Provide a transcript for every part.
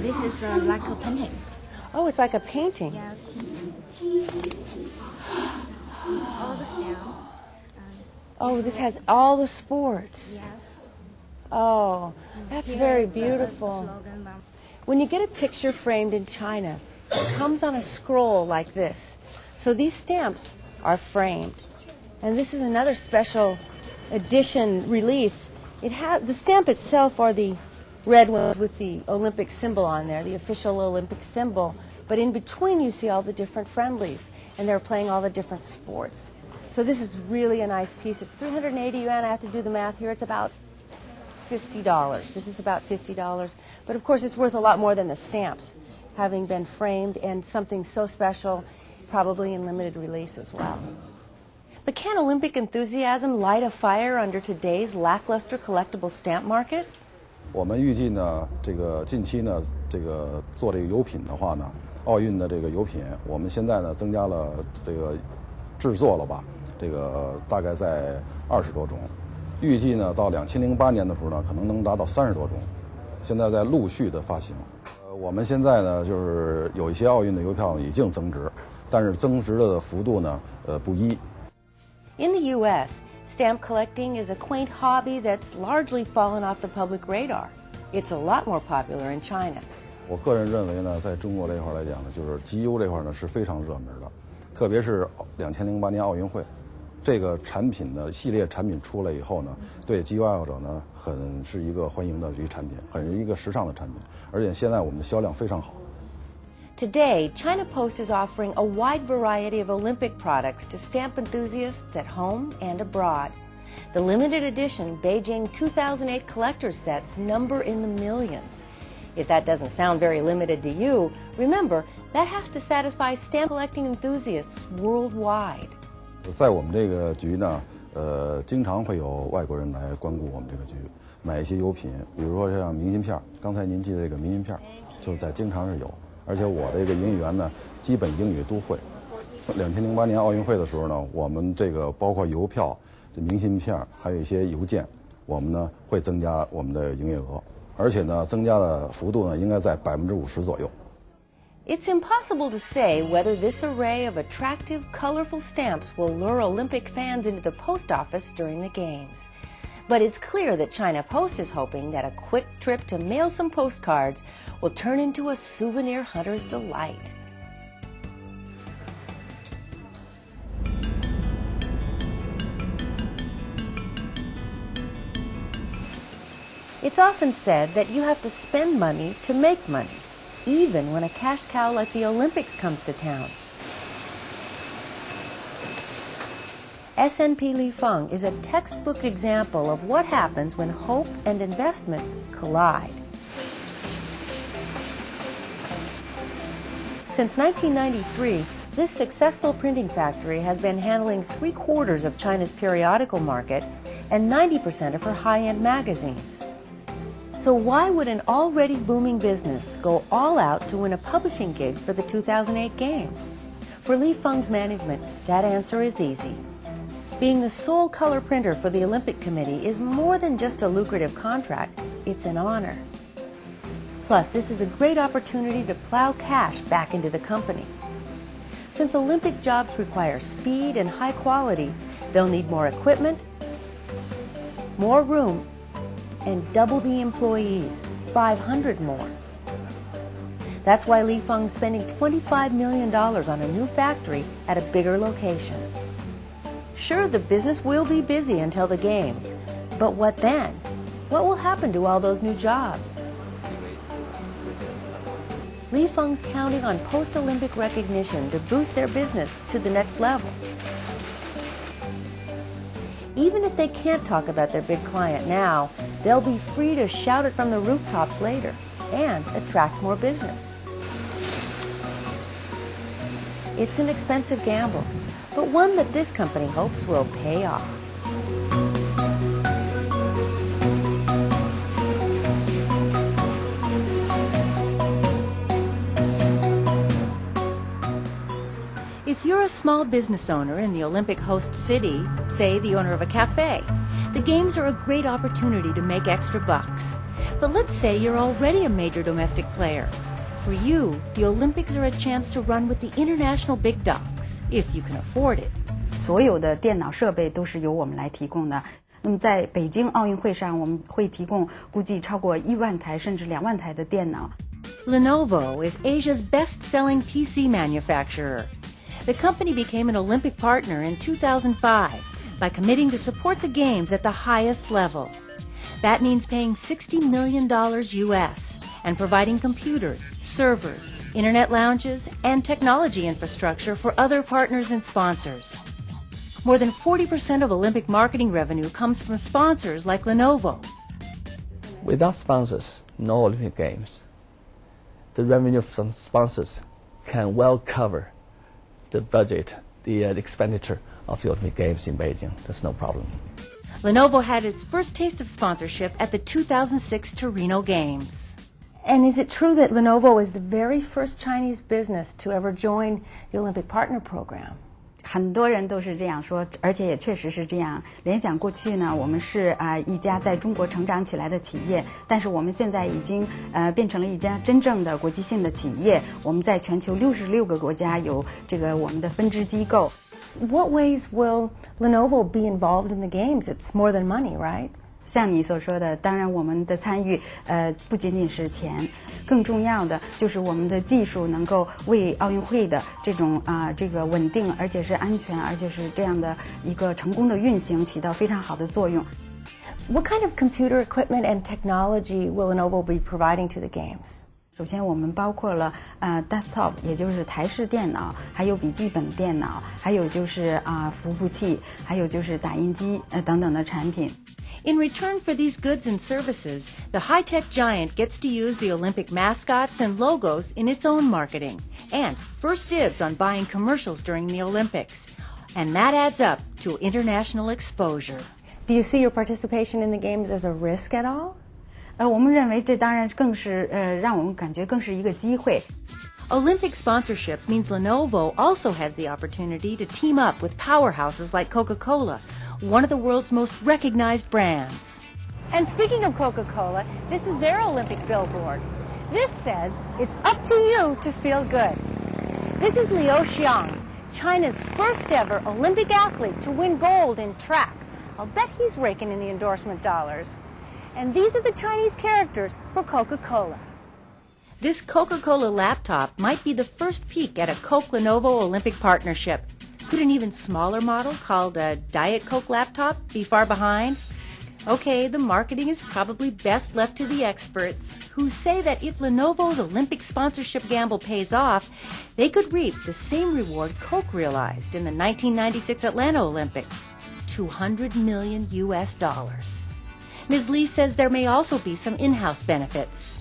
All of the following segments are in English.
This is like a painting. Oh, it's like a painting. Yes. All the stamps. Oh, this has all the sports. Yes. Oh, that's Here very is the beautiful. slogan. When you get a picture framed in China, it comes on a scroll like this. So these stamps are framed. And this is another special edition release. The stamp itself are the red ones with the Olympic symbol on there, the official Olympic symbol. But in between you see all the different friendlies, and they're playing all the different sports. So this is really a nice piece. It's 380 yuan. I have to do the math here. It's about $50. This is about $50. But of course it's worth a lot more than the stamps, having been framed, and something so special, probably in limited release as well. But can Olympic enthusiasm light a fire under today's lackluster collectible stamp market? 我们预计呢，近期呢，做这个油品的话呢，奥运的这个油品，我们现在呢增加了制作了吧，大概在20多种，预计呢到2008年的时候呢，可能能达到30多种，现在在陆续的发行。我们现在呢就是有一些奥运的邮票已经增值，但是增值的幅度呢不一。In the U.S., stamp collecting is a quaint hobby that's largely fallen off the public radar. It's a lot more popular in China. 我个人认为呢，在中国这块来讲呢，就是集邮这块呢是非常热门的，特别是2008年奥运会，这个产品的系列产品出来以后呢，对集邮爱好者呢是一个欢迎的一个产品，很一个时尚的产品，而且现在我们的销量非常好。Today, China Post is offering a wide variety of Olympic products to stamp enthusiasts at home and abroad. The limited edition Beijing 2008 collector's sets number in the millions. If that doesn't sound very limited to you, remember, that has to satisfy stamp collecting enthusiasts worldwide. 在我们这个局呢，经常会有外国人来光顾我们这个局，买一些邮品，比如说像明信片，刚才您记的这个明信片，就是经常是有。而且我这个营业员呢，基本英语都会。2008年奥运会的时候呢，我们这个包括邮票、明信片，还有一些邮件，我们呢会增加我们的营业额，而且呢增加的幅度呢应该在50%左右。It's impossible to say whether this array of attractive, colorful stamps will lure Olympic fans into the post office during the Games. But it's clear that China Post is hoping that a quick trip to mail some postcards will turn into a souvenir hunter's delight. It's often said that you have to spend money to make money, even when a cash cow like the Olympics comes to town. SNP Li Feng is a textbook example of what happens when hope and investment collide. Since 1993, this successful printing factory has been handling 3/4 of China's periodical market and 90% of her high-end magazines. So why would an already booming business go all out to win a publishing gig for the 2008 Games? For Li Feng's management, that answer is easy. Being the sole color printer for the Olympic Committee is more than just a lucrative contract, it's an honor. Plus, this is a great opportunity to plow cash back into the company. Since Olympic jobs require speed and high quality, they'll need more equipment, more room, and double the employees, 500 more. That's why Li Feng's spending $25 million on a new factory at a bigger location. Sure, the business will be busy until the Games, but what then? What will happen to all those new jobs? Li Feng's counting on post-Olympic recognition to boost their business to the next level. Even if they can't talk about their big client now, they'll be free to shout it from the rooftops later and attract more business. It's an expensive gamble, but one that this company hopes will pay off. If you're a small business owner in the Olympic host city, say the owner of a cafe, the Games are a great opportunity to make extra bucks. But let's say you're already a major domestic player. For you, the Olympics are a chance to run with the international big dogs, if you can afford it. 所有的电脑设备都是由我们来提供的。那么在北京奥运会上，我们会提供估计超过1万台甚至2万台的电脑。Lenovo is Asia's best-selling PC manufacturer. The company became an Olympic partner in 2005 by committing to support the Games at the highest level. That means paying $60 million US and providing computers, servers, internet lounges, and technology infrastructure for other partners and sponsors. More than 40% of Olympic marketing revenue comes from sponsors like Lenovo. Without sponsors, no Olympic Games. The revenue from sponsors can well cover the budget, the expenditure of the Olympic Games in Beijing. That's no problem. Lenovo had its first taste of sponsorship at the 2006 Torino Games. And is it true that Lenovo is the very first Chinese business to ever join the Olympic Partner Program? 很多人都是这样说，而且也确实是这样。联想过去呢，我们是一家在中国成长起来的企业，但是我们现在已经变成了一家真正的国际性的企业。我们在全球66个国家有这个我们的分支机构。What ways will Lenovo be involved in the games? It's more than money, right? 像你所说的，当然我们的参与不仅仅是钱，更重要的就是我们的技术能够为奥运会的这种这个稳定，而且是安全，而且是这样的一个成功的运行起到非常好的作用。What kind of computer equipment and technology will Lenovo be providing to the games? 首先，我们包括了desktop， 也就是台式电脑，还有笔记本电脑，还有就是服务器，还有就是打印机等等的产品。In return for these goods and services, the high-tech giant gets to use the Olympic mascots and logos in its own marketing, and first dibs on buying commercials during the Olympics. And that adds up to international exposure. Do you see your participation in the games as a risk at all? 我们认为这当然更是让我们感觉更是一个机会。Olympic sponsorship means Lenovo also has the opportunity to team up with powerhouses like Coca-Cola, one of the world's most recognized brands. And speaking of Coca-Cola, this is their Olympic billboard. This says, "It's up to you to feel good." This is Liu Xiang, China's first ever Olympic athlete to win gold in track. I'll bet he's raking in the endorsement dollars. And these are the Chinese characters for Coca-Cola. This Coca-Cola laptop might be the first peek at a Coke-Lenovo Olympic partnership. Could an even smaller model called a Diet Coke laptop be far behind? Okay, the marketing is probably best left to the experts, who say that if Lenovo's Olympic sponsorship gamble pays off, they could reap the same reward Coke realized in the 1996 Atlanta Olympics, $200 million US. Ms. Lee says there may also be some in-house benefits.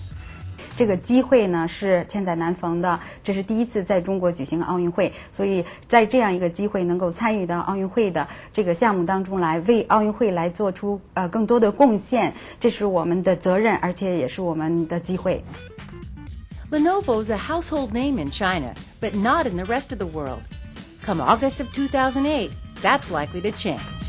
这个机会呢是千载难逢的，这是第一次在中国举行奥运会，所以在这样一个机会能够参与到奥运会的这个项目当中来，为奥运会来做出更多的贡献，这是我们的责任，而且也是我们的机会。Lenovo's a household name in China, but not in the rest of the world. Come August of 2008, that's likely to change.